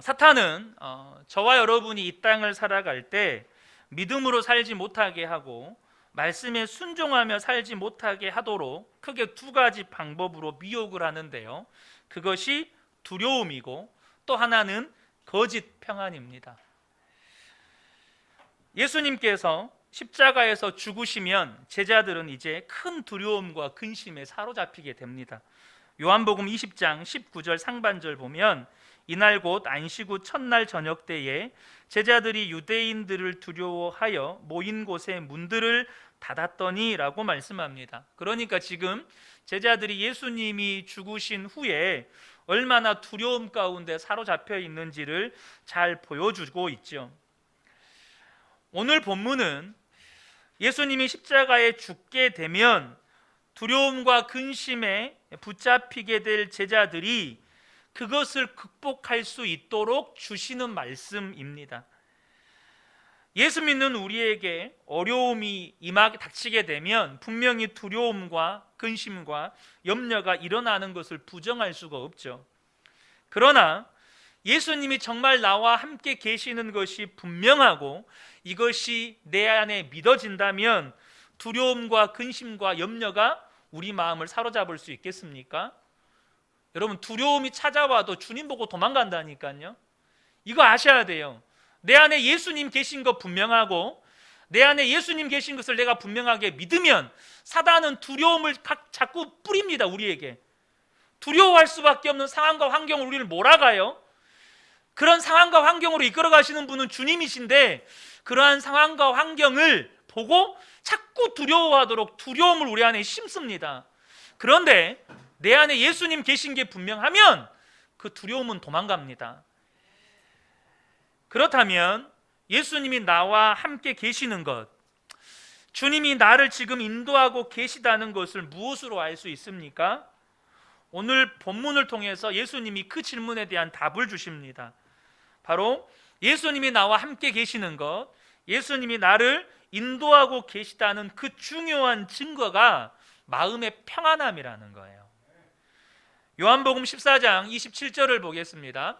사탄은 저와 여러분이 이 땅을 살아갈 때 믿음으로 살지 못하게 하고 말씀에 순종하며 살지 못하게 하도록 크게 두 가지 방법으로 미혹을 하는데요. 그것이 두려움이고 또 하나는 거짓 평안입니다. 예수님께서 십자가에서 죽으시면 제자들은 이제 큰 두려움과 근심에 사로잡히게 됩니다. 요한복음 20장 19절 상반절 보면 이날 곧 안식 후 첫날 저녁 때에 제자들이 유대인들을 두려워하여 모인 곳에 문들을 닫았더니 라고 말씀합니다. 그러니까 지금 제자들이 예수님이 죽으신 후에 얼마나 두려움 가운데 사로잡혀 있는지를 잘 보여주고 있죠. 오늘 본문은 예수님이 십자가에 죽게 되면 두려움과 근심에 붙잡히게 될 제자들이 그것을 극복할 수 있도록 주시는 말씀입니다. 예수 믿는 우리에게 어려움이 닥치게 되면 분명히 두려움과 근심과 염려가 일어나는 것을 부정할 수가 없죠. 그러나 예수님이 정말 나와 함께 계시는 것이 분명하고 이것이 내 안에 믿어진다면 두려움과 근심과 염려가 우리 마음을 사로잡을 수 있겠습니까? 여러분, 두려움이 찾아와도 주님 보고 도망간다니까요. 이거 아셔야 돼요. 내 안에 예수님 계신 것 분명하고 내 안에 예수님 계신 것을 내가 분명하게 믿으면 사단은 두려움을 자꾸 뿌립니다. 우리에게 두려워할 수밖에 없는 상황과 환경을 우리를 몰아가요. 그런 상황과 환경으로 이끌어 가시는 분은 주님이신데 그러한 상황과 환경을 보고 자꾸 두려워하도록 두려움을 우리 안에 심습니다. 그런데 내 안에 예수님 계신 게 분명하면 그 두려움은 도망갑니다. 그렇다면 예수님이 나와 함께 계시는 것, 주님이 나를 지금 인도하고 계시다는 것을 무엇으로 알 수 있습니까? 오늘 본문을 통해서 예수님이 그 질문에 대한 답을 주십니다. 바로 예수님이 나와 함께 계시는 것, 예수님이 나를 인도하고 계시다는 그 중요한 증거가 마음의 평안함이라는 거예요. 요한복음 14장 27절을 보겠습니다.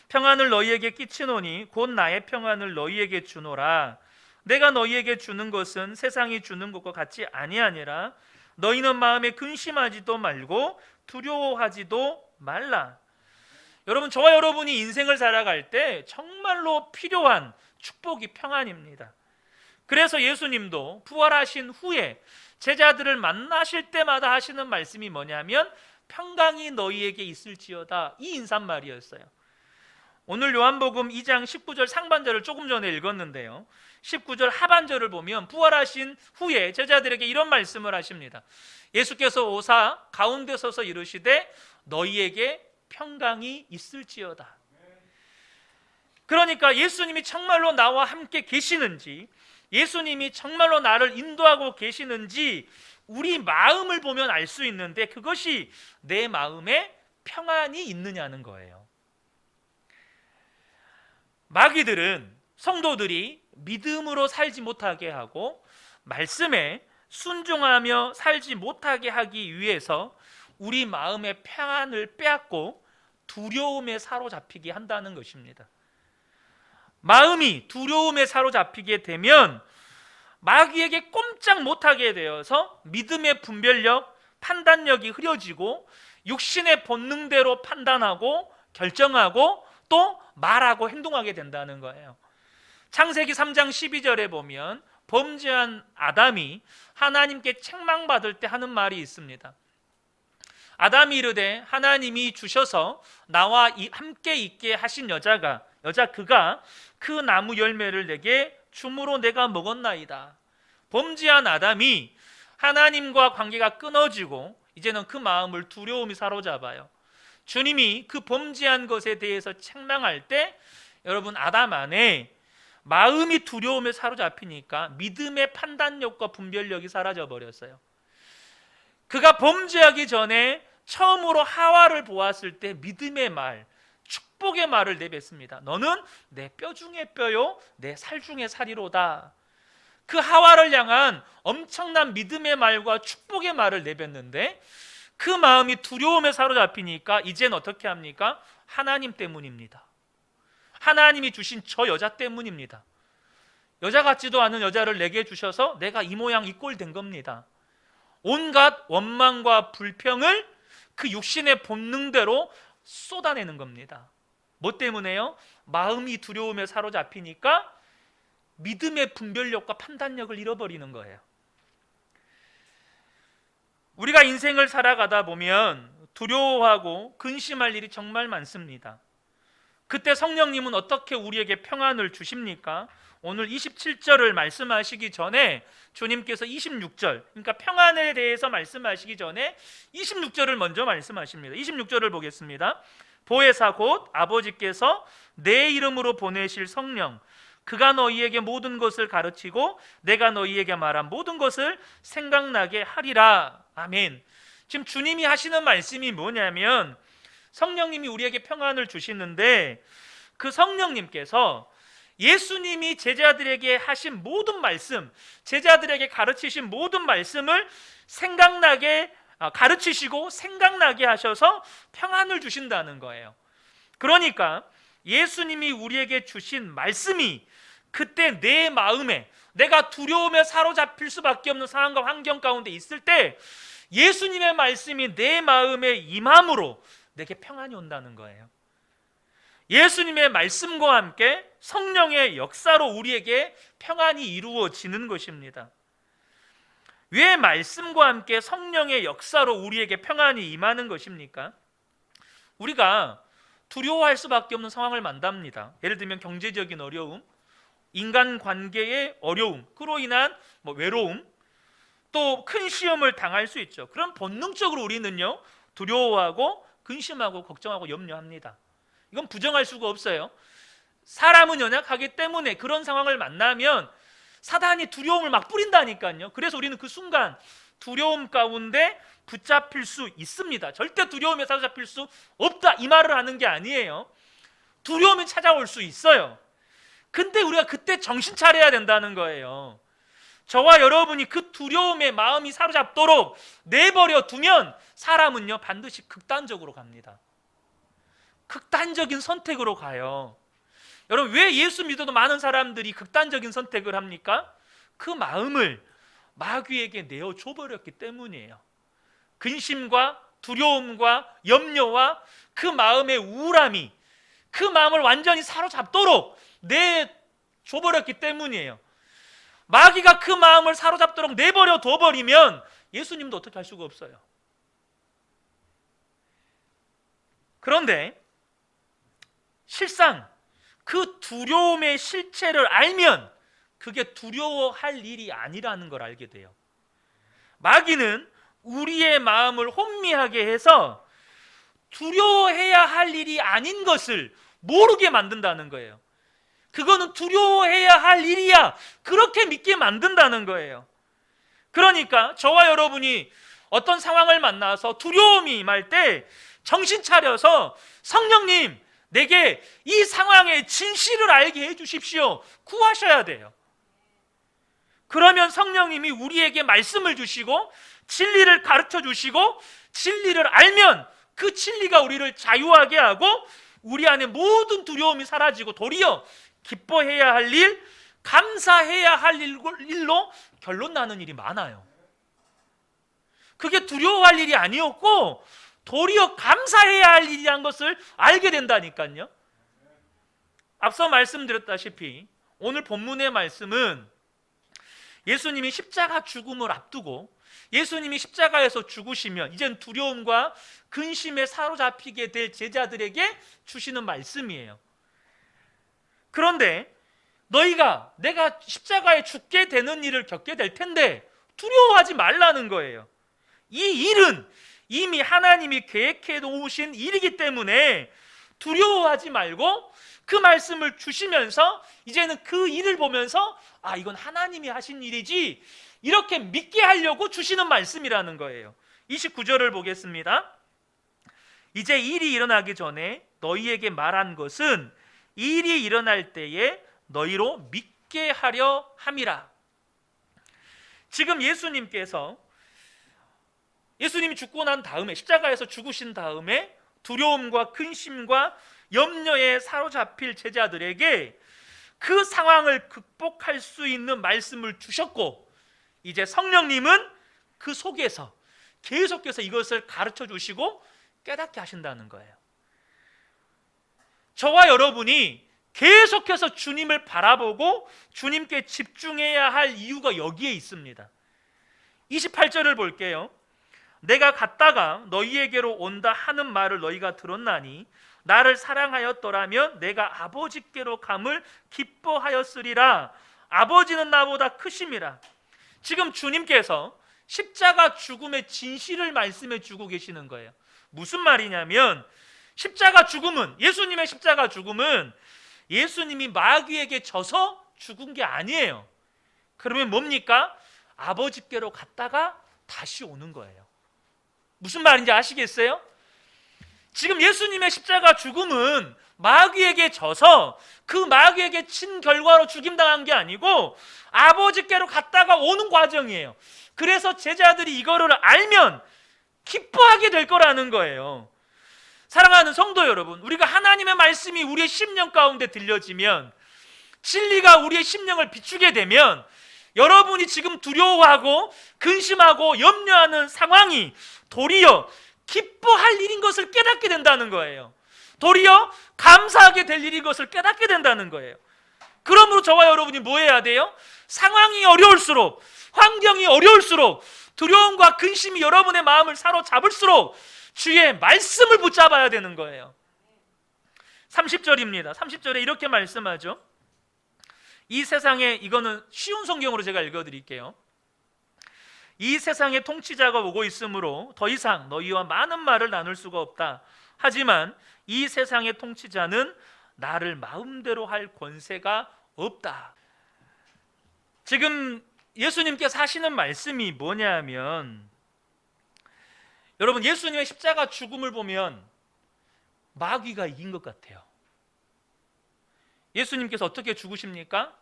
평안을 너희에게 끼치노니 곧 나의 평안을 너희에게 주노라. 내가 너희에게 주는 것은 세상이 주는 것과 같이 아니하니라. 너희는 마음에 근심하지도 말고 두려워하지도 말라. 여러분, 저와 여러분이 인생을 살아갈 때 정말로 필요한 축복이 평안입니다. 그래서 예수님도 부활하신 후에 제자들을 만나실 때마다 하시는 말씀이 뭐냐면 평강이 너희에게 있을지어다, 이 인사말이었어요. 오늘 요한복음 2장 19절 상반절을 조금 전에 읽었는데요, 19절 하반절을 보면 부활하신 후에 제자들에게 이런 말씀을 하십니다. 예수께서 오사 가운데 서서 이르시되 너희에게 평강이 있을지어다. 그러니까 예수님이 정말로 나와 함께 계시는지, 예수님이 정말로 나를 인도하고 계시는지 우리 마음을 보면 알 수 있는데 그것이 내 마음에 평안이 있느냐는 거예요. 마귀들은 성도들이 믿음으로 살지 못하게 하고 말씀에 순종하며 살지 못하게 하기 위해서 우리 마음의 평안을 빼앗고 두려움에 사로잡히게 한다는 것입니다. 마음이 두려움에 사로잡히게 되면 마귀에게 꼼짝 못하게 되어서 믿음의 분별력, 판단력이 흐려지고 육신의 본능대로 판단하고 결정하고 또 말하고 행동하게 된다는 거예요. 창세기 3장 12절에 보면 범죄한 아담이 하나님께 책망받을 때 하는 말이 있습니다. 아담이 이르되 하나님이 주셔서 나와 함께 있게 하신 여자 그가 그 나무 열매를 내게 줌으로 내가 먹었나이다. 범죄한 아담이 하나님과 관계가 끊어지고 이제는 그 마음을 두려움이 사로잡아요. 주님이 그 범죄한 것에 대해서 책망할 때 여러분, 아담 안에 마음이 두려움에 사로잡히니까 믿음의 판단력과 분별력이 사라져 버렸어요. 그가 범죄하기 전에 처음으로 하와를 보았을 때 믿음의 말, 축복의 말을 내뱉습니다. 너는 내 뼈 중에 뼈요 내 살 중에 살이로다. 그 하와를 향한 엄청난 믿음의 말과 축복의 말을 내뱉는데 그 마음이 두려움에 사로잡히니까 이젠 어떻게 합니까? 하나님 때문입니다. 하나님이 주신 저 여자 때문입니다. 여자 같지도 않은 여자를 내게 주셔서 내가 이 모양 이 꼴 된 겁니다. 온갖 원망과 불평을 그 육신의 본능대로 쏟아내는 겁니다. 뭐 때문에요? 마음이 두려움에 사로잡히니까 믿음의 분별력과 판단력을 잃어버리는 거예요. 우리가 인생을 살아가다 보면 두려워하고 근심할 일이 정말 많습니다. 그때 성령님은 어떻게 우리에게 평안을 주십니까? 오늘 27절을 말씀하시기 전에 주님께서 26절, 그러니까 평안에 대해서 말씀하시기 전에 26절을 먼저 말씀하십니다. 26절을 보겠습니다. 보혜사 곧 아버지께서 내 이름으로 보내실 성령, 그가 너희에게 모든 것을 가르치고 내가 너희에게 말한 모든 것을 생각나게 하리라. 아멘. 지금 주님이 하시는 말씀이 뭐냐면 성령님이 우리에게 평안을 주시는데 그 성령님께서 예수님이 제자들에게 하신 모든 말씀, 제자들에게 가르치신 모든 말씀을 생각나게 가르치시고 생각나게 하셔서 평안을 주신다는 거예요. 그러니까 예수님이 우리에게 주신 말씀이 그때 내 마음에 내가 두려움에 사로잡힐 수밖에 없는 상황과 환경 가운데 있을 때 예수님의 말씀이 내 마음에 임함으로 내게 평안이 온다는 거예요. 예수님의 말씀과 함께 성령의 역사로 우리에게 평안이 이루어지는 것입니다. 왜 말씀과 함께 성령의 역사로 우리에게 평안이 임하는 것입니까? 우리가 두려워할 수밖에 없는 상황을 만납니다. 예를 들면 경제적인 어려움, 인간관계의 어려움, 그로 인한 외로움, 또 큰 시험을 당할 수 있죠. 그럼 본능적으로 우리는요 두려워하고 근심하고 걱정하고 염려합니다. 이건 부정할 수가 없어요. 사람은 연약하기 때문에 그런 상황을 만나면 사단이 두려움을 막 뿌린다니까요. 그래서 우리는 그 순간 두려움 가운데 붙잡힐 수 있습니다. 절대 두려움에 사로잡힐 수 없다 이 말을 하는 게 아니에요. 두려움이 찾아올 수 있어요. 근데 우리가 그때 정신 차려야 된다는 거예요. 저와 여러분이 그 두려움에 마음이 사로잡도록 내버려 두면 사람은요 반드시 극단적으로 갑니다. 극단적인 선택으로 가요. 여러분 왜 예수 믿어도 많은 사람들이 극단적인 선택을 합니까? 그 마음을 마귀에게 내어줘 버렸기 때문이에요. 근심과 두려움과 염려와 그 마음의 우울함이 그 마음을 완전히 사로잡도록 내줘 버렸기 때문이에요. 마귀가 그 마음을 사로잡도록 내버려 둬버리면 예수님도 어떻게 할 수가 없어요. 그런데 실상 그 두려움의 실체를 알면 그게 두려워할 일이 아니라는 걸 알게 돼요. 마귀는 우리의 마음을 혼미하게 해서 두려워해야 할 일이 아닌 것을 모르게 만든다는 거예요. 그거는 두려워해야 할 일이야, 그렇게 믿게 만든다는 거예요. 그러니까 저와 여러분이 어떤 상황을 만나서 두려움이 임할 때 정신 차려서 성령님 내게 이 상황의 진실을 알게 해주십시오 구하셔야 돼요. 그러면 성령님이 우리에게 말씀을 주시고 진리를 가르쳐 주시고 진리를 알면 그 진리가 우리를 자유하게 하고 우리 안에 모든 두려움이 사라지고 도리어 기뻐해야 할 일, 감사해야 할 일로 결론 나는 일이 많아요. 그게 두려워할 일이 아니었고 도리어 감사해야 할 일이란 것을 알게 된다니까요. 앞서 말씀드렸다시피 오늘 본문의 말씀은 예수님이 십자가 죽음을 앞두고 예수님이 십자가에서 죽으시면 이젠 두려움과 근심에 사로잡히게 될 제자들에게 주시는 말씀이에요. 그런데 내가 십자가에 죽게 되는 일을 겪게 될 텐데 두려워하지 말라는 거예요. 이 일은 이미 하나님이 계획해 놓으신 일이기 때문에 두려워하지 말고 그 말씀을 주시면서 이제는 그 일을 보면서 이건 하나님이 하신 일이지 이렇게 믿게 하려고 주시는 말씀이라는 거예요. 29절을 보겠습니다. 이제 일이 일어나기 전에 너희에게 말한 것은 일이 일어날 때에 너희로 믿게 하려 함이라. 지금 예수님이 죽고 난 다음에 십자가에서 죽으신 다음에 두려움과 근심과 염려에 사로잡힐 제자들에게 그 상황을 극복할 수 있는 말씀을 주셨고, 이제 성령님은 그 속에서 계속해서 이것을 가르쳐 주시고 깨닫게 하신다는 거예요. 저와 여러분이 계속해서 주님을 바라보고 주님께 집중해야 할 이유가 여기에 있습니다. 28절을 볼게요. 내가 갔다가 너희에게로 온다 하는 말을 너희가 들었나니 나를 사랑하였더라면 내가 아버지께로 감을 기뻐하였으리라. 아버지는 나보다 크심이라. 지금 주님께서 십자가 죽음의 진실을 말씀해 주고 계시는 거예요. 무슨 말이냐면, 십자가 죽음은, 예수님의 십자가 죽음은 예수님이 마귀에게 져서 죽은 게 아니에요. 그러면 뭡니까? 아버지께로 갔다가 다시 오는 거예요. 무슨 말인지 아시겠어요? 지금 예수님의 십자가 죽음은 마귀에게 져서 그 마귀에게 친 결과로 죽임당한 게 아니고 아버지께로 갔다가 오는 과정이에요. 그래서 제자들이 이거를 알면 기뻐하게 될 거라는 거예요. 사랑하는 성도 여러분, 우리가 하나님의 말씀이 우리의 심령 가운데 들려지면, 진리가 우리의 심령을 비추게 되면, 여러분이 지금 두려워하고 근심하고 염려하는 상황이 도리어 기뻐할 일인 것을 깨닫게 된다는 거예요. 도리어 감사하게 될 일인 것을 깨닫게 된다는 거예요. 그러므로 저와 여러분이 뭐 해야 돼요? 상황이 어려울수록, 환경이 어려울수록, 두려움과 근심이 여러분의 마음을 사로잡을수록 주의 말씀을 붙잡아야 되는 거예요. 30절입니다. 30절에 이렇게 말씀하죠. 이 세상에, 이거는 쉬운 성경으로 제가 읽어드릴게요. 이 세상의 통치자가 오고 있으므로 더 이상 너희와 많은 말을 나눌 수가 없다. 하지만 이 세상의 통치자는 나를 마음대로 할 권세가 없다. 지금 예수님께서 하시는 말씀이 뭐냐면, 여러분, 예수님의 십자가 죽음을 보면 마귀가 이긴 것 같아요. 예수님께서 어떻게 죽으십니까?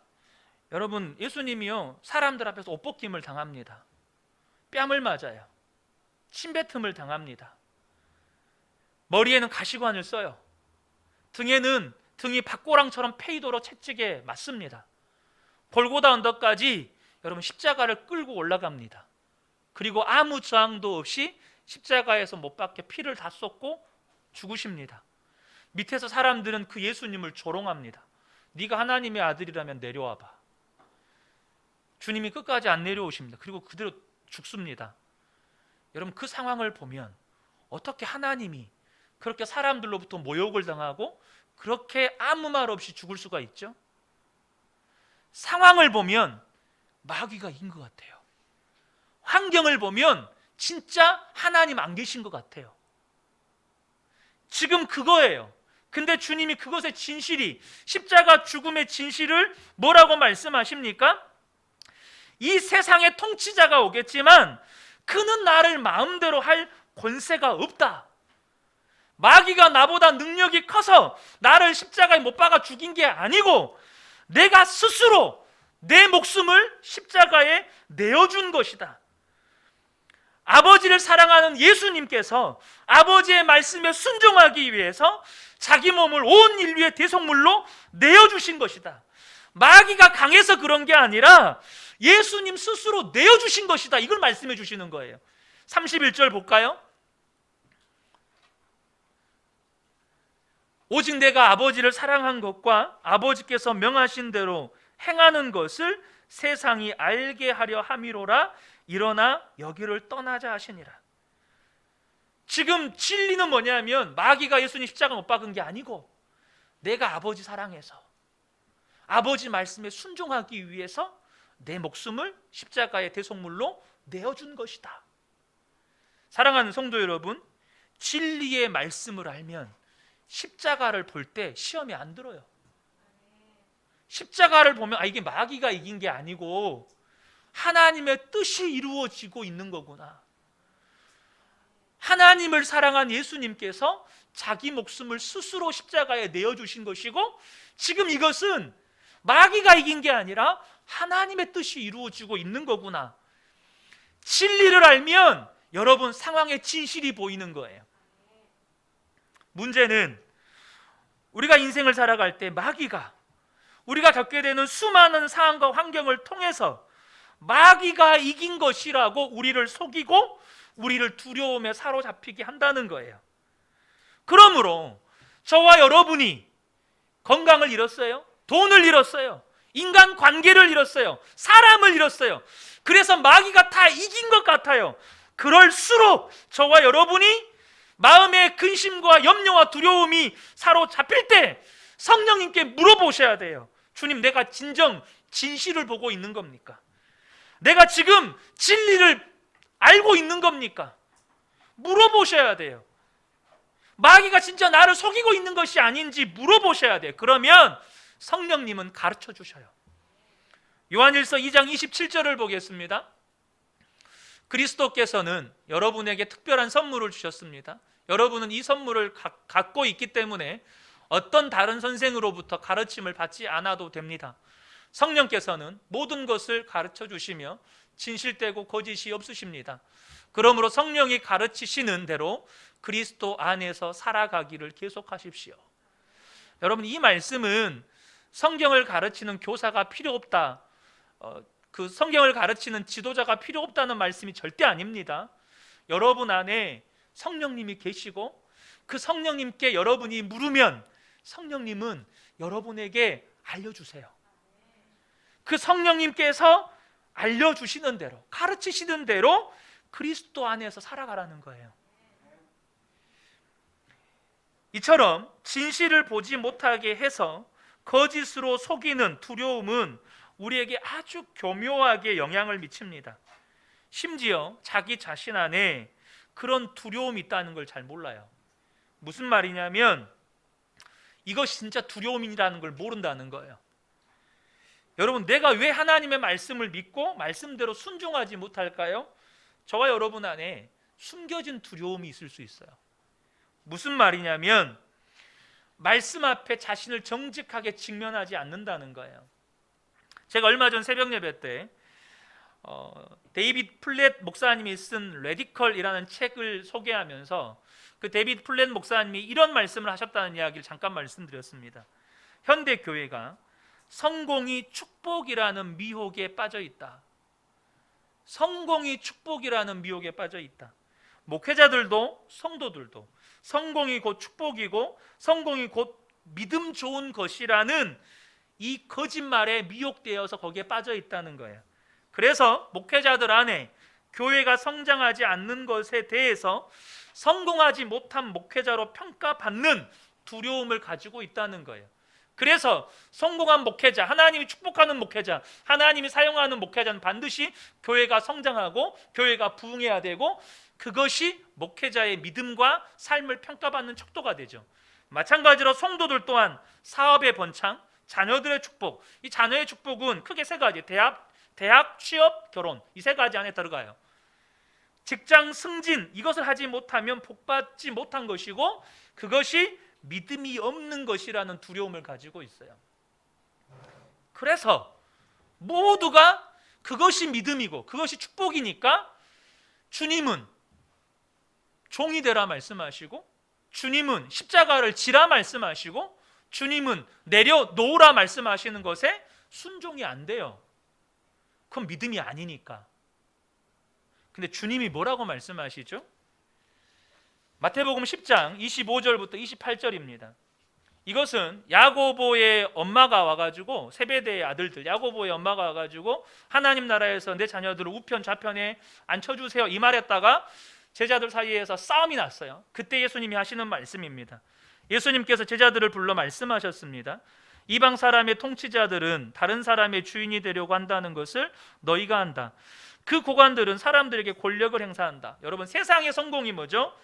여러분, 예수님이요, 사람들 앞에서 옷벗김을 당합니다. 뺨을 맞아요. 침뱉음을 당합니다. 머리에는 가시관을 써요. 등이 박고랑처럼 페이도로 채찍에 맞습니다. 골고다 언덕까지 여러분 십자가를 끌고 올라갑니다. 그리고 아무 저항도 없이 십자가에서 못 박혀 피를 다 쏟고 죽으십니다. 밑에서 사람들은 그 예수님을 조롱합니다. 네가 하나님의 아들이라면 내려와봐. 주님이 끝까지 안 내려오십니다. 그리고 그대로 죽습니다. 여러분, 그 상황을 보면 어떻게 하나님이 그렇게 사람들로부터 모욕을 당하고 그렇게 아무 말 없이 죽을 수가 있죠? 상황을 보면 마귀가 이긴 것 같아요. 환경을 보면 진짜 하나님 안 계신 것 같아요. 지금 그거예요. 근데 주님이 그것의 진실이, 십자가 죽음의 진실을 뭐라고 말씀하십니까? 이 세상의 통치자가 오겠지만 그는 나를 마음대로 할 권세가 없다. 마귀가 나보다 능력이 커서 나를 십자가에 못 박아 죽인 게 아니고 내가 스스로 내 목숨을 십자가에 내어준 것이다. 아버지를 사랑하는 예수님께서 아버지의 말씀에 순종하기 위해서 자기 몸을 온 인류의 대속물로 내어주신 것이다. 마귀가 강해서 그런 게 아니라 예수님 스스로 내어주신 것이다. 이걸 말씀해 주시는 거예요. 31절 볼까요? 오직 내가 아버지를 사랑한 것과 아버지께서 명하신 대로 행하는 것을 세상이 알게 하려 함이로라. 일어나 여기를 떠나자 하시니라. 지금 진리는 뭐냐면 마귀가 예수님 십자가 못 박은 게 아니고 내가 아버지 사랑해서 아버지 말씀에 순종하기 위해서 내 목숨을 십자가의 대속물로 내어준 것이다. 사랑하는 성도 여러분, 진리의 말씀을 알면 십자가를 볼 때 시험이 안 들어요. 십자가를 보면 이게 마귀가 이긴 게 아니고 하나님의 뜻이 이루어지고 있는 거구나. 하나님을 사랑한 예수님께서 자기 목숨을 스스로 십자가에 내어주신 것이고 지금 이것은 마귀가 이긴 게 아니라 하나님의 뜻이 이루어지고 있는 거구나. 진리를 알면 여러분 상황의 진실이 보이는 거예요. 문제는 우리가 인생을 살아갈 때 마귀가, 우리가 겪게 되는 수많은 상황과 환경을 통해서 마귀가 이긴 것이라고 우리를 속이고 우리를 두려움에 사로잡히게 한다는 거예요. 그러므로 저와 여러분이 건강을 잃었어요, 돈을 잃었어요, 인간 관계를 잃었어요, 사람을 잃었어요. 그래서 마귀가 다 이긴 것 같아요. 그럴수록 저와 여러분이 마음의 근심과 염려와 두려움이 사로잡힐 때 성령님께 물어보셔야 돼요. 주님, 내가 진실을 보고 있는 겁니까? 내가 지금 진리를 알고 있는 겁니까? 물어보셔야 돼요. 마귀가 진짜 나를 속이고 있는 것이 아닌지 물어보셔야 돼요. 그러면 성령님은 가르쳐 주셔요. 요한일서 2장 27절을 보겠습니다. 그리스도께서는 여러분에게 특별한 선물을 주셨습니다. 여러분은 이 선물을 갖고 있기 때문에 어떤 다른 선생으로부터 가르침을 받지 않아도 됩니다. 성령께서는 모든 것을 가르쳐 주시며 진실되고 거짓이 없으십니다. 그러므로 성령이 가르치시는 대로 그리스도 안에서 살아가기를 계속하십시오. 여러분, 이 말씀은 성경을 가르치는 교사가 필요 없다, 그 성경을 가르치는 지도자가 필요 없다는 말씀이 절대 아닙니다. 여러분 안에 성령님이 계시고 그 성령님께 여러분이 물으면 성령님은 여러분에게 알려주세요. 그 성령님께서 알려주시는 대로, 가르치시는 대로 그리스도 안에서 살아가라는 거예요. 이처럼 진실을 보지 못하게 해서 거짓으로 속이는 두려움은 우리에게 아주 교묘하게 영향을 미칩니다. 심지어 자기 자신 안에 그런 두려움이 있다는 걸 잘 몰라요. 무슨 말이냐면 이것이 진짜 두려움이라는 걸 모른다는 거예요. 여러분, 내가 왜 하나님의 말씀을 믿고 말씀대로 순종하지 못할까요? 저와 여러분 안에 숨겨진 두려움이 있을 수 있어요. 무슨 말이냐면 말씀 앞에 자신을 정직하게 직면하지 않는다는 거예요. 제가 얼마 전 새벽 예배 때 데이빗 플랫 목사님이 쓴 레디컬이라는 책을 소개하면서 그 데이빗 플랫 목사님이 이런 말씀을 하셨다는 이야기를 잠깐 말씀드렸습니다. 현대 교회가 성공이 축복이라는 미혹에 빠져 있다. 성공이 축복이라는 미혹에 빠져 있다. 목회자들도 성도들도 성공이 곧 축복이고 성공이 곧 믿음 좋은 것이라는 이 거짓말에 미혹되어서 거기에 빠져 있다는 거예요. 그래서 목회자들 안에 교회가 성장하지 않는 것에 대해서 성공하지 못한 목회자로 평가받는 두려움을 가지고 있다는 거예요. 그래서 성공한 목회자, 하나님이 축복하는 목회자, 하나님이 사용하는 목회자는 반드시 교회가 성장하고 교회가 부흥해야 되고 그것이 목회자의 믿음과 삶을 평가받는 척도가 되죠. 마찬가지로 성도들 또한 사업의 번창, 자녀들의 축복, 이 자녀의 축복은 크게 세 가지, 대학, 취업, 결혼, 이 세 가지 안에 들어가요. 직장 승진, 이것을 하지 못하면 복받지 못한 것이고 그것이 믿음이 없는 것이라는 두려움을 가지고 있어요. 그래서 모두가 그것이 믿음이고 그것이 축복이니까 주님은 종이 되라 말씀하시고 주님은 십자가를 지라 말씀하시고 주님은 내려놓으라 말씀하시는 것에 순종이 안 돼요. 그건 믿음이 아니니까. 근데 주님이 뭐라고 말씀하시죠? 마태복음 10장 25절부터 28절입니다. 이것은 야고보의 엄마가 와가지고 세베대의 아들들 야고보의 엄마가 와가지고 하나님 나라에서 내 자녀들을 우편 좌편에 앉혀주세요 이 말했다가 제자들 사이에서 싸움이 났어요. 그때 예수님이 하시는 말씀입니다. 예수님께서 제자들을 불러 말씀하셨습니다. 이방 사람의 통치자들은 다른 사람의 주인이 되려고 한다는 것을 너희가 안다. 그 고관들은 사람들에게 권력을 행사한다. 여러분, 세상의 성공이 뭐죠?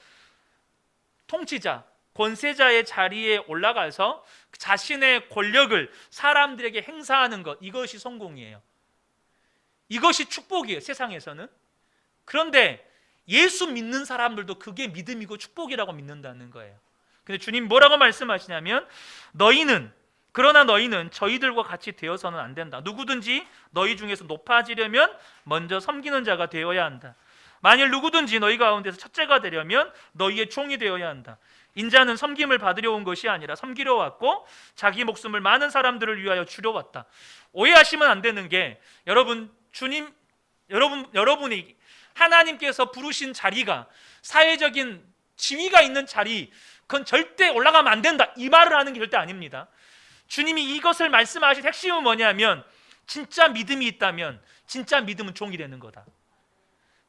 통치자, 권세자의 자리에 올라가서 자신의 권력을 사람들에게 행사하는 것, 이것이 성공이에요. 이것이 축복이에요, 세상에서는. 그런데 예수 믿는 사람들도 그게 믿음이고 축복이라고 믿는다는 거예요. 근데 주님 뭐라고 말씀하시냐면 그러나 너희는 저희들과 같이 되어서는 안 된다. 누구든지 너희 중에서 높아지려면 먼저 섬기는 자가 되어야 한다. 만일 누구든지 너희 가운데서 첫째가 되려면 너희의 종이 되어야 한다. 인자는 섬김을 받으려 온 것이 아니라 섬기려 왔고 자기 목숨을 많은 사람들을 위하여 주려 왔다. 오해하시면 안 되는 게, 여러분이 하나님께서 부르신 자리가 사회적인 지위가 있는 자리, 그건 절대 올라가면 안 된다, 이 말을 하는 게 절대 아닙니다. 주님이 이것을 말씀하신 핵심은 뭐냐면, 진짜 믿음이 있다면 진짜 믿음은 종이 되는 거다.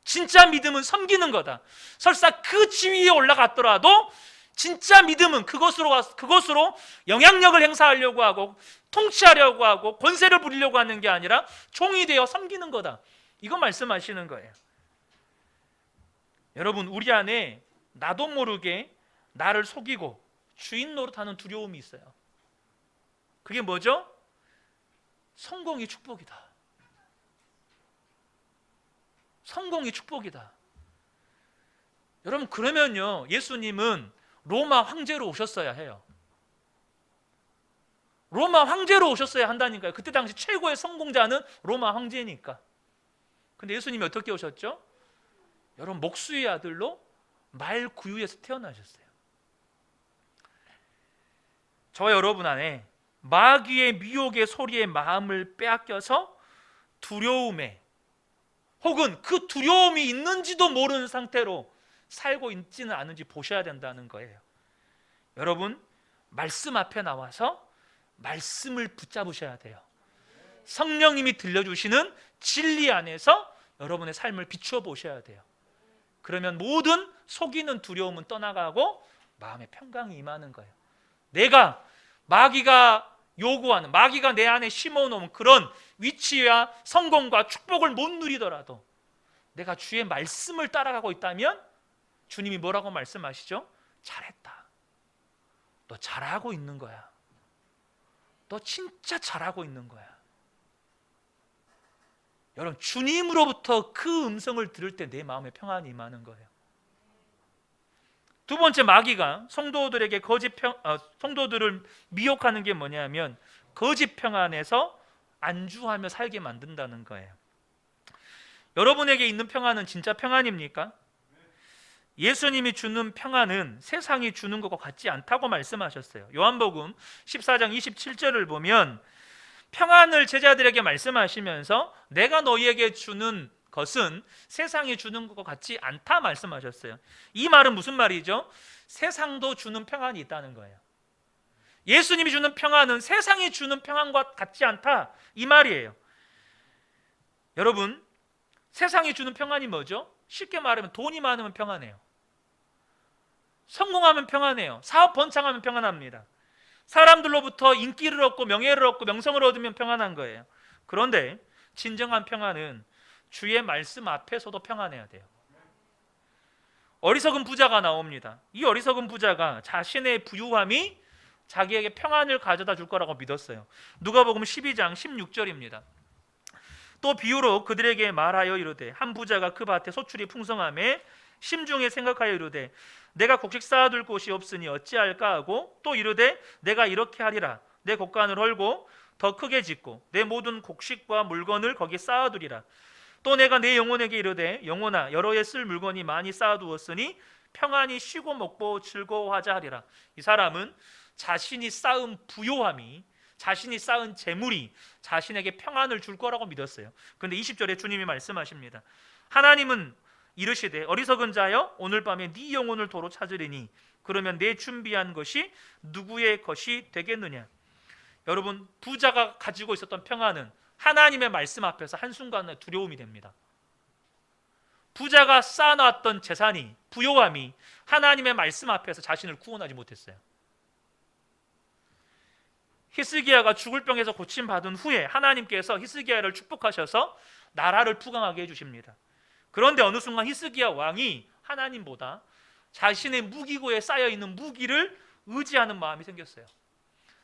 진짜 믿음은 섬기는 거다. 설사 그 지위에 올라갔더라도 진짜 믿음은 그것으로 영향력을 행사하려고 하고 통치하려고 하고 권세를 부리려고 하는 게 아니라 종이 되어 섬기는 거다. 이거 말씀하시는 거예요. 여러분, 우리 안에 나도 모르게 나를 속이고 주인 노릇하는 두려움이 있어요. 그게 뭐죠? 성공이 축복이다. 성공이 축복이다. 여러분, 그러면요, 예수님은 로마 황제로 오셨어야 해요. 로마 황제로 오셨어야 한다니까요. 그때 당시 최고의 성공자는 로마 황제니까. 근데 예수님이 어떻게 오셨죠? 여러분, 목수의 아들로 말구유에서 태어나셨어요. 저와 여러분 안에 마귀의 미혹의 소리에 마음을 빼앗겨서 두려움에, 혹은 그 두려움이 있는지도 모르는 상태로 살고 있지는 않은지 보셔야 된다는 거예요. 여러분, 말씀 앞에 나와서 말씀을 붙잡으셔야 돼요. 성령님이 들려주시는 진리 안에서 여러분의 삶을 비추어 보셔야 돼요. 그러면 모든 속이는 두려움은 떠나가고 마음의 평강이 임하는 거예요. 내가 마귀가 요구하는, 마귀가 내 안에 심어놓은 그런 위치와 성공과 축복을 못 누리더라도 내가 주의 말씀을 따라가고 있다면 주님이 뭐라고 말씀하시죠? 잘했다. 너 잘하고 있는 거야. 너 진짜 잘하고 있는 거야. 여러분, 주님으로부터 그 음성을 들을 때 내 마음에 평안이 임하는 거예요. 두 번째, 마귀가 성도들을 미혹하는 게 뭐냐면 거짓 평안에서 안주하며 살게 만든다는 거예요. 여러분에게 있는 평안은 진짜 평안입니까? 예수님이 주는 평안은 세상이 주는 것과 같지 않다고 말씀하셨어요. 요한복음 14장 27절을 보면 평안을 제자들에게 말씀하시면서 내가 너희에게 주는 것은 세상이 주는 것과 같지 않다 말씀하셨어요. 이 말은 무슨 말이죠? 세상도 주는 평안이 있다는 거예요. 예수님이 주는 평안은 세상이 주는 평안과 같지 않다, 이 말이에요. 여러분, 세상이 주는 평안이 뭐죠? 쉽게 말하면 돈이 많으면 평안해요. 성공하면 평안해요. 사업 번창하면 평안합니다. 사람들로부터 인기를 얻고 명예를 얻고 명성을 얻으면 평안한 거예요. 그런데 진정한 평안은 주의 말씀 앞에서도 평안해야 돼요. 어리석은 부자가 나옵니다. 이 어리석은 부자가 자신의 부유함이 자기에게 평안을 가져다 줄 거라고 믿었어요. 누가복음 12장 16절입니다. 또 비유로 그들에게 말하여 이르되 한 부자가 그 밭에 소출이 풍성함에 심중에 생각하여 이르되 내가 곡식 쌓아둘 곳이 없으니 어찌할까 하고 또 이르되 내가 이렇게 하리라. 내 곡간을 헐고 더 크게 짓고 내 모든 곡식과 물건을 거기 쌓아두리라. 또 내가 내 영혼에게 이르되 영혼아 여러 해 쓸 물건이 많이 쌓아두었으니 평안히 쉬고 먹고 즐거워하자 하리라. 이 사람은 자신이 쌓은 부요함이, 자신이 쌓은 재물이 자신에게 평안을 줄 거라고 믿었어요. 그런데 20절에 주님이 말씀하십니다. 하나님은 이르시되 어리석은 자여 오늘 밤에 네 영혼을 도로 찾으리니 그러면 내 준비한 것이 누구의 것이 되겠느냐. 여러분, 부자가 가지고 있었던 평안은 하나님의 말씀 앞에서 한순간에 두려움이 됩니다. 부자가 쌓아놨던 재산이, 부요함이 하나님의 말씀 앞에서 자신을 구원하지 못했어요. 히스기야가 죽을 병에서 고침받은 후에 하나님께서 히스기야를 축복하셔서 나라를 부강하게 해주십니다. 그런데 어느 순간 히스기야 왕이 하나님보다 자신의 무기고에 쌓여있는 무기를 의지하는 마음이 생겼어요.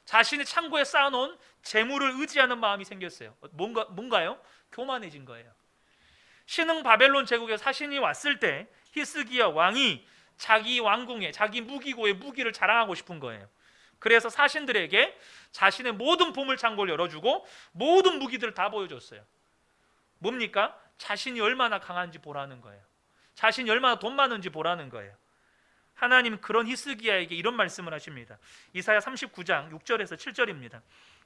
자신의 창고에 쌓아놓은 재물을 의지하는 마음이 생겼어요. 뭔가요? 교만해진 거예요. 신흥 바벨론 제국에 사신이 왔을 때 히스기야 왕이 자기 왕궁에, 자기 무기고에 무기를 자랑하고 싶은 거예요. 그래서 사신들에게 자신의 모든 보물 창고를 열어주고 모든 무기들을 다 보여줬어요. 뭡니까? 자신이 얼마나 강한지 보라는 거예요. 자신이 얼마나 돈 많은지 보라는 거예요. 하나님 그런 히스기야에게 이런 말씀을 하십니다. 이사야 39장 6절에서 7절입니다.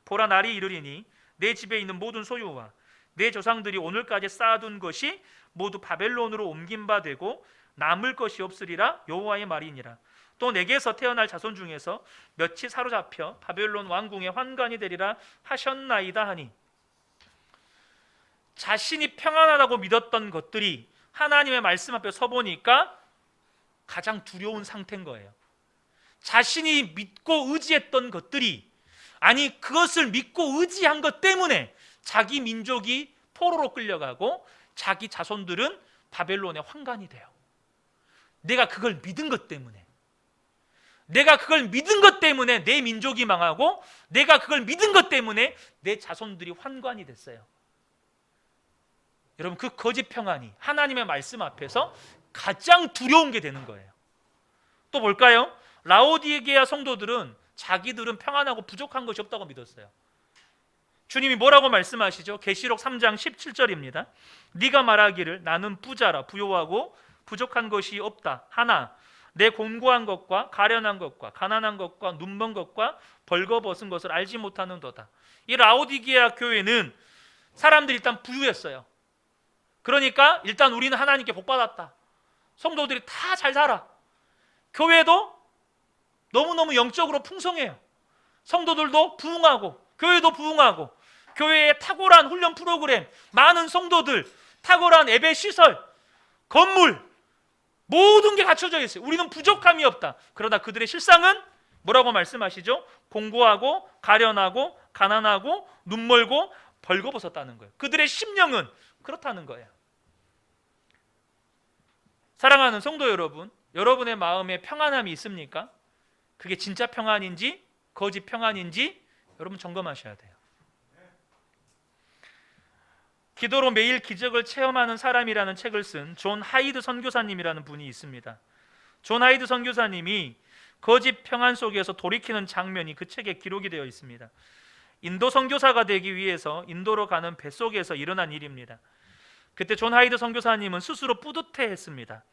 보라, 날이 이르리니 내 집에 있는 모든 소유와 내 조상들이 오늘까지 쌓아둔 것이 모두 바벨론으로 옮긴 바 되고 남을 것이 없으리라. 여호와의 말이니라. 또 내게서 태어날 자손 중에서 몇이 사로잡혀 바벨론 왕궁의 환관이 되리라 하셨나이다 하니, 자신이 평안하다고 믿었던 것들이 하나님의 말씀 앞에 서보니까 가장 두려운 상태인 거예요. 자신이 믿고 의지했던 것들이, 아니 그것을 믿고 의지한 것 때문에 자기 민족이 포로로 끌려가고 자기 자손들은 바벨론의 환관이 돼요. 내가 그걸 믿은 것 때문에, 내가 그걸 믿은 것 때문에 내 민족이 망하고, 내가 그걸 믿은 것 때문에 내 자손들이 환관이 됐어요. 여러분, 그 거짓 평안이 하나님의 말씀 앞에서 가장 두려운 게 되는 거예요. 또 볼까요? 라오디게아 성도들은 자기들은 평안하고 부족한 것이 없다고 믿었어요. 주님이 뭐라고 말씀하시죠? 계시록 3장 17절입니다. 네가 말하기를 나는 부자라, 부요하고 부족한 것이 없다. 하나 내 곤고한 것과 가련한 것과 가난한 것과 눈먼 것과 벌거벗은 것을 알지 못하는도다. 이 라오디게아 교회는 사람들이 일단 부유했어요. 그러니까 일단 우리는 하나님께 복받았다. 성도들이 다 잘 살아. 교회도 너무너무 영적으로 풍성해요. 성도들도 부흥하고 교회도 부흥하고, 교회에 탁월한 훈련 프로그램, 많은 성도들, 탁월한 예배 시설, 건물, 모든 게 갖춰져 있어요. 우리는 부족함이 없다. 그러나 그들의 실상은 뭐라고 말씀하시죠? 공고하고 가련하고 가난하고 눈멀고 벌거벗었다는 거예요. 그들의 심령은 그렇다는 거예요. 사랑하는 성도 여러분, 여러분의 마음에 평안함이 있습니까? 그게 진짜 평안인지 거짓 평안인지 여러분 점검하셔야 돼요. 기도로 매일 기적을 체험하는 사람이라는 책을 쓴 존 하이드 선교사님이라는 분이 있습니다. 존 하이드 선교사님이 거짓 평안 속에서 돌이키는 장면이 그 책에 기록이 되어 있습니다. 인도 선교사가 되기 위해서 인도로 가는 뱃속에서 일어난 일입니다. 그때 존 하이드 선교사님은 스스로 뿌듯해했습니다.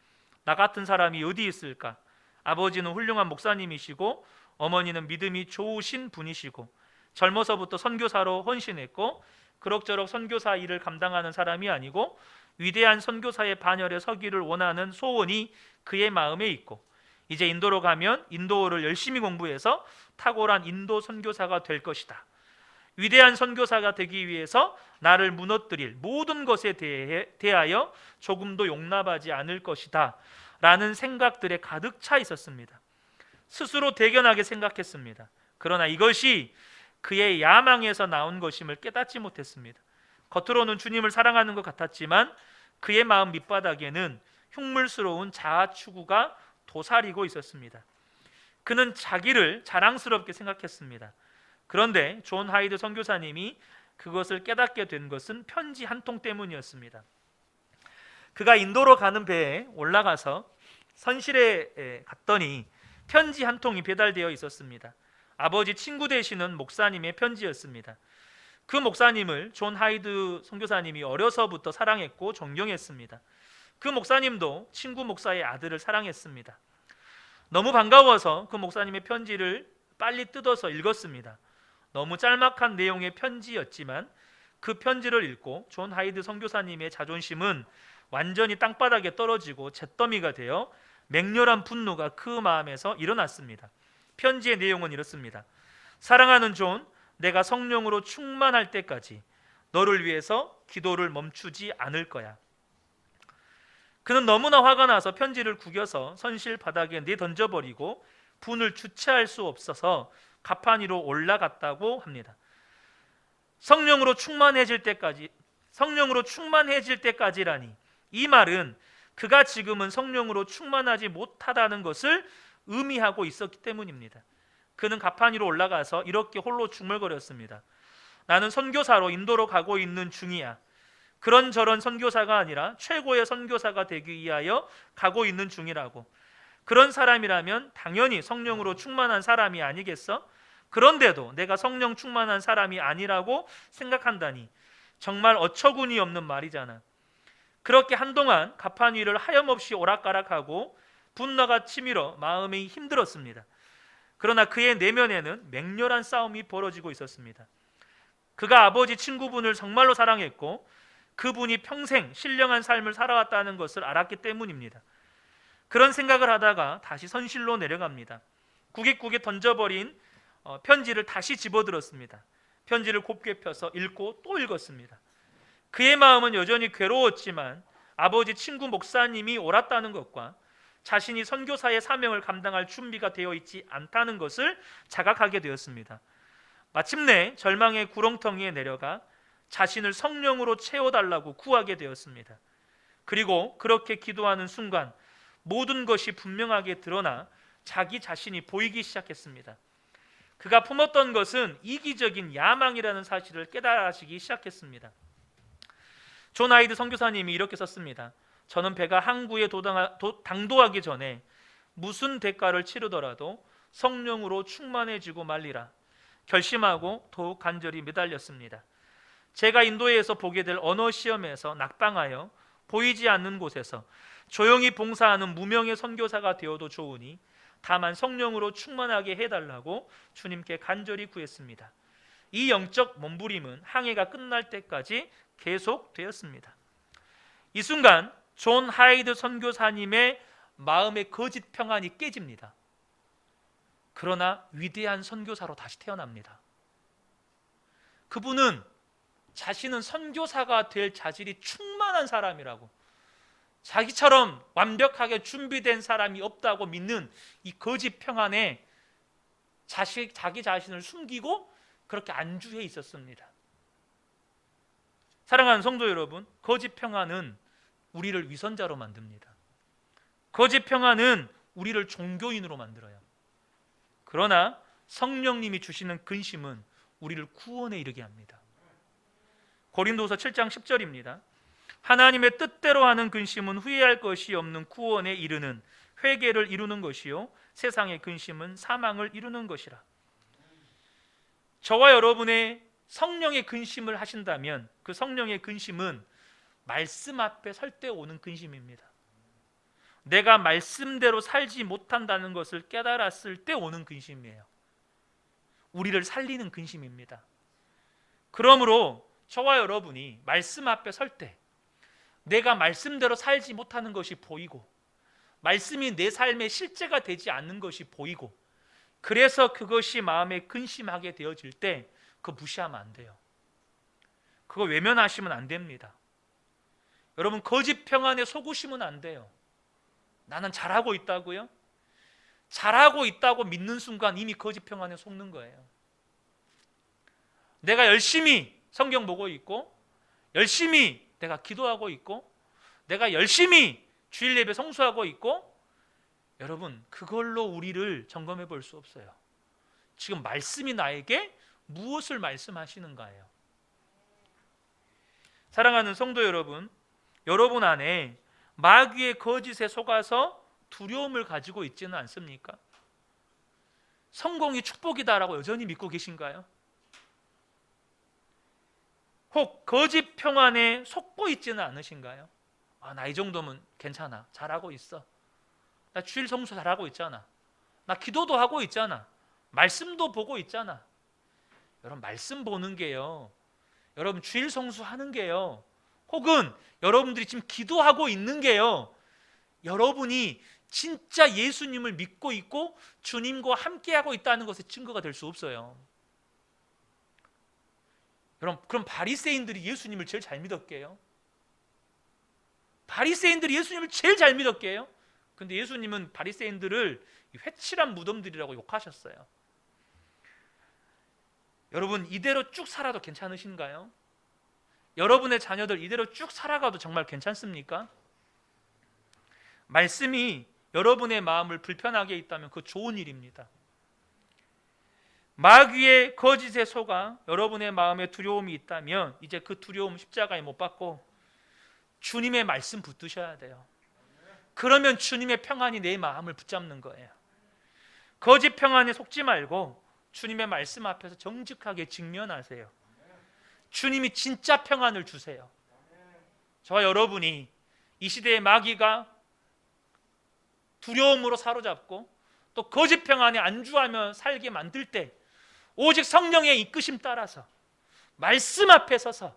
나 같은 사람이 어디 있을까? 아버지는 훌륭한 목사님이시고 어머니는 믿음이 좋으신 분이시고 젊어서부터 선교사로 헌신했고 그럭저럭 선교사 일을 감당하는 사람이 아니고 위대한 선교사의 반열에 서기를 원하는 소원이 그의 마음에 있고, 이제 인도로 가면 인도어를 열심히 공부해서 탁월한 인도 선교사가 될 것이다. 위대한 선교사가 되기 위해서 나를 무너뜨릴 모든 것에 대하여 조금도 용납하지 않을 것이다 라는 생각들에 가득 차 있었습니다. 스스로 대견하게 생각했습니다. 그러나 이것이 그의 야망에서 나온 것임을 깨닫지 못했습니다. 겉으로는 주님을 사랑하는 것 같았지만 그의 마음 밑바닥에는 흉물스러운 자아 추구가 도사리고 있었습니다. 그는 자기를 자랑스럽게 생각했습니다. 그런데 존 하이드 선교사님이 그것을 깨닫게 된 것은 편지 한 통 때문이었습니다. 그가 인도로 가는 배에 올라가서 선실에 갔더니 편지 한 통이 배달되어 있었습니다. 아버지 친구 되시는 목사님의 편지였습니다. 그 목사님을 존 하이드 선교사님이 어려서부터 사랑했고 존경했습니다. 그 목사님도 친구 목사의 아들을 사랑했습니다. 너무 반가워서 그 목사님의 편지를 빨리 뜯어서 읽었습니다. 너무 짤막한 내용의 편지였지만 그 편지를 읽고 존 하이드 선교사님의 자존심은 완전히 땅바닥에 떨어지고 잿더미가 되어 맹렬한 분노가 그 마음에서 일어났습니다. 편지의 내용은 이렇습니다. 사랑하는 존, 내가 성령으로 충만할 때까지 너를 위해서 기도를 멈추지 않을 거야. 그는 너무나 화가 나서 편지를 구겨서 선실 바닥에 내던져버리고 분을 주체할 수 없어서 가판 위로 올라갔다고 합니다. 성령으로 충만해질 때까지라니, 이 말은 그가 지금은 성령으로 충만하지 못하다는 것을 의미하고 있었기 때문입니다. 그는 가판 위로 올라가서 이렇게 홀로 중얼거렸습니다. 나는 선교사로 인도로 가고 있는 중이야. 그런저런 선교사가 아니라 최고의 선교사가 되기 위하여 가고 있는 중이라고. 그런 사람이라면 당연히 성령으로 충만한 사람이 아니겠어? 그런데도 내가 성령 충만한 사람이 아니라고 생각한다니 정말 어처구니 없는 말이잖아. 그렇게 한동안 가판 위를 하염없이 오락가락하고 분노가 치밀어 마음이 힘들었습니다. 그러나 그의 내면에는 맹렬한 싸움이 벌어지고 있었습니다. 그가 아버지 친구분을 정말로 사랑했고 그분이 평생 신령한 삶을 살아왔다는 것을 알았기 때문입니다. 그런 생각을 하다가 다시 선실로 내려갑니다. 구깃구깃 던져버린 편지를 다시 집어들었습니다. 편지를 곱게 펴서 읽고 또 읽었습니다. 그의 마음은 여전히 괴로웠지만 아버지 친구 목사님이 옳았다는 것과 자신이 선교사의 사명을 감당할 준비가 되어 있지 않다는 것을 자각하게 되었습니다. 마침내 절망의 구렁텅이에 내려가 자신을 성령으로 채워달라고 구하게 되었습니다. 그리고 그렇게 기도하는 순간 모든 것이 분명하게 드러나 자기 자신이 보이기 시작했습니다. 그가 품었던 것은 이기적인 야망이라는 사실을 깨달아지기 시작했습니다. 존 하이드 선교사님이 이렇게 썼습니다. 저는 배가 항구에 당도하기 전에 무슨 대가를 치르더라도 성령으로 충만해지고 말리라 결심하고 더욱 간절히 매달렸습니다. 제가 인도에서 보게 될 언어 시험에서 낙방하여 보이지 않는 곳에서 조용히 봉사하는 무명의 선교사가 되어도 좋으니 다만 성령으로 충만하게 해달라고 주님께 간절히 구했습니다. 이 영적 몸부림은 항해가 끝날 때까지 계속되었습니다. 이 순간 존 하이드 선교사님의 마음의 거짓 평안이 깨집니다. 그러나 위대한 선교사로 다시 태어납니다. 그분은 자신은 선교사가 될 자질이 충만한 사람이라고, 자기처럼 완벽하게 준비된 사람이 없다고 믿는 이 거짓 평안에 자기 자신을 숨기고 그렇게 안주해 있었습니다. 사랑하는 성도 여러분, 거짓 평안은 우리를 위선자로 만듭니다. 거짓 평안은 우리를 종교인으로 만들어요. 그러나 성령님이 주시는 근심은 우리를 구원에 이르게 합니다. 고린도서 7장 10절입니다. 하나님의 뜻대로 하는 근심은 후회할 것이 없는 구원에 이르는 회개를 이루는 것이요 세상의 근심은 사망을 이루는 것이라. 저와 여러분의 성령의 근심을 하신다면 그 성령의 근심은 말씀 앞에 설 때 오는 근심입니다. 내가 말씀대로 살지 못한다는 것을 깨달았을 때 오는 근심이에요. 우리를 살리는 근심입니다. 그러므로 저와 여러분이 말씀 앞에 설 때 내가 말씀대로 살지 못하는 것이 보이고 말씀이 내 삶의 실제가 되지 않는 것이 보이고 그래서 그것이 마음에 근심하게 되어질 때 그거 무시하면 안 돼요. 그거 외면하시면 안 됩니다. 여러분, 거짓 평안에 속으시면 안 돼요. 나는 잘하고 있다고요? 잘하고 있다고 믿는 순간 이미 거짓 평안에 속는 거예요. 내가 열심히 성경 보고 있고 열심히 내가 기도하고 있고 내가 열심히 주일 예배 성수하고 있고, 여러분, 그걸로 우리를 점검해 볼 수 없어요. 지금 말씀이 나에게 무엇을 말씀하시는가예요. 사랑하는 성도 여러분, 여러분 안에 마귀의 거짓에 속아서 두려움을 가지고 있지는 않습니까? 성공이 축복이다라고 여전히 믿고 계신가요? 혹 거짓 평안에 속고 있지는 않으신가요? 나 이 정도면 괜찮아, 잘하고 있어, 나 주일 성수 잘하고 있잖아, 나 기도도 하고 있잖아, 말씀도 보고 있잖아. 여러분, 말씀 보는 게요, 여러분 주일 성수 하는 게요, 혹은 여러분들이 지금 기도하고 있는 게요, 여러분이 진짜 예수님을 믿고 있고 주님과 함께하고 있다는 것의 증거가 될 수 없어요. 여러분, 그럼 바리새인들이 예수님을 제일 잘 믿었게요? 바리새인들이 예수님을 제일 잘 믿었게요? 근데 예수님은 바리새인들을 회칠한 무덤들이라고 욕하셨어요. 여러분, 이대로 쭉 살아도 괜찮으신가요? 여러분의 자녀들 이대로 쭉 살아가도 정말 괜찮습니까? 말씀이 여러분의 마음을 불편하게 있다면 그거 좋은 일입니다. 마귀의 거짓에 속아 여러분의 마음에 두려움이 있다면 이제 그 두려움 십자가에 못 박고 주님의 말씀 붙드셔야 돼요. 그러면 주님의 평안이 내 마음을 붙잡는 거예요. 거짓 평안에 속지 말고 주님의 말씀 앞에서 정직하게 직면하세요. 주님이 진짜 평안을 주세요. 저와 여러분이 이 시대의 마귀가 두려움으로 사로잡고 또 거짓 평안에 안주하며 살게 만들 때 오직 성령의 이끄심 따라서 말씀 앞에 서서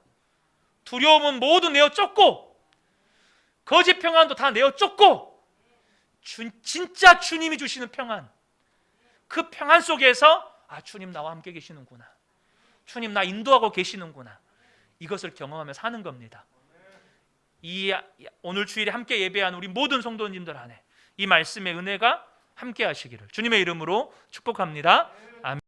두려움은 모두 내어 쫓고 거짓 평안도 다 내어 쫓고 진짜 주님이 주시는 평안, 그 평안 속에서 주님 나와 함께 계시는구나, 주님 나 인도하고 계시는구나, 이것을 경험하며 사는 겁니다. 오늘 주일에 함께 예배한 우리 모든 성도님들 안에 이 말씀의 은혜가 함께 하시기를 주님의 이름으로 축복합니다. 아멘.